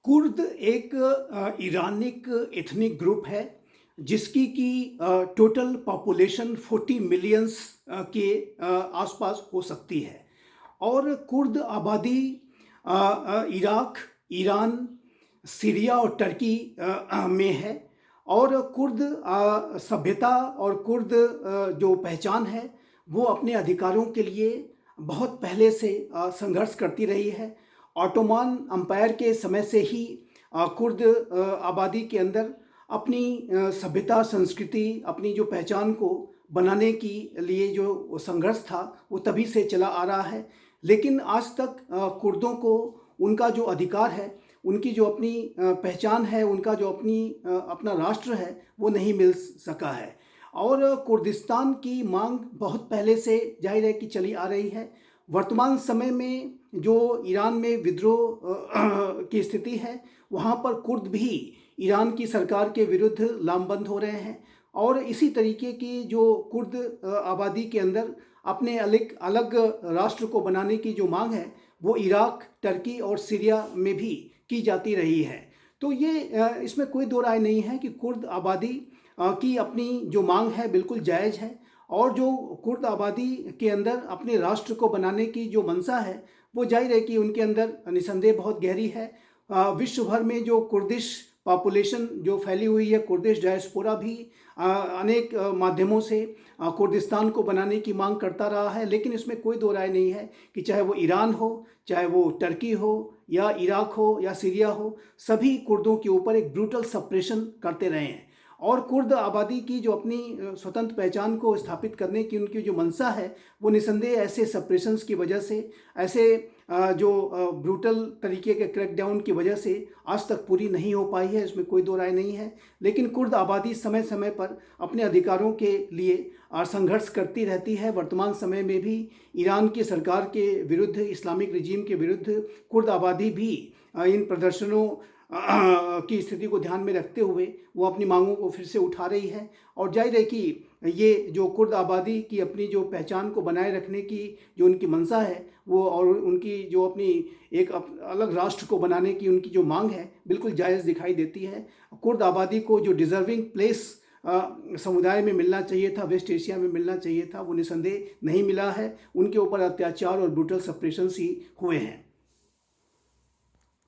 Kurd एक ईरानिक ethnic group है जिसकी कि टोटल पॉपुलेशन 40 मिलियंस के आसपास हो सकती है। और कुर्द आबादी इराक, ईरान, सीरिया और टर्की में है। और कुर्द सभ्यता और कुर्द जो पहचान है वो अपने अधिकारों के लिए बहुत पहले से संघर्ष करती रही है। ऑटोमान अम्पायर के समय से ही कुर्द आबादी के अंदर अपनी सभ्यता, संस्कृति, अपनी जो पहचान को बनाने की लिए जो संघर्ष था वो तभी से चला आ रहा है। लेकिन आज तक कुर्दों को उनका जो अधिकार है, उनकी जो अपनी पहचान है, उनका जो अपना राष्ट्र है वो नहीं मिल सका है। और कुर्दिस्तान की मांग बहुत पहले से जाहिर है कि चली आ रही है। वर्तमान समय में जो ईरान में विद्रोह की स्थिति है, वहाँ पर कुर्द भी ईरान की सरकार के विरुद्ध लामबंद हो रहे हैं। और इसी तरीके की जो कुर्द आबादी के अंदर अपने अलग अलग राष्ट्र को बनाने की जो मांग है वो इराक, टर्की और सीरिया में भी की जाती रही है। तो ये इसमें कोई दो राय नहीं है कि कुर्द आबादी की अपनी जो मांग है बिल्कुल जायज़ है। और जो कुर्द आबादी के अंदर अपने राष्ट्र को बनाने की जो मंशा है वो जाहिर है कि उनके अंदर निसंदेह बहुत गहरी है। विश्व भर में जो कुर्दिश पॉपुलेशन जो फैली हुई है, कुर्दिश डायस्पोरा भी अनेक माध्यमों से कुर्दिस्तान को बनाने की मांग करता रहा है। लेकिन इसमें कोई दो राय नहीं है कि चाहे वो ईरान हो, चाहे वो टर्की हो या इराक हो या सीरिया हो, सभी कुर्दों के ऊपर एक ब्रूटल सप्रेशन करते रहे हैं। और कुर्द आबादी की जो अपनी स्वतंत्र पहचान को स्थापित करने की उनकी जो मंशा है वो निसंदेह ऐसे सप्रेशंस की वजह से, ऐसे जो ब्रूटल तरीके के क्रैकडाउन की वजह से आज तक पूरी नहीं हो पाई है। इसमें कोई दो राय नहीं है। लेकिन कुर्द आबादी समय समय पर अपने अधिकारों के लिए संघर्ष करती रहती है। वर्तमान समय में भी ईरान की सरकार के विरुद्ध, इस्लामिक रिजीम के विरुद्ध कुर्द आबादी भी इन प्रदर्शनों की स्थिति को ध्यान में रखते हुए वो अपनी मांगों को फिर से उठा रही है। और जाहिर है कि ये जो कुर्द आबादी की अपनी जो पहचान को बनाए रखने की जो उनकी मंशा है वो, और उनकी जो अपनी एक अलग राष्ट्र को बनाने की उनकी जो मांग है, बिल्कुल जायज़ दिखाई देती है। कुर्द आबादी को जो डिज़र्विंग प्लेस समुदाय में मिलना चाहिए था, वेस्ट एशिया में मिलना चाहिए था, वो निसंदेह नहीं मिला है। उनके ऊपर अत्याचार और ब्रूटल सप्रेशंस ही हुए हैं।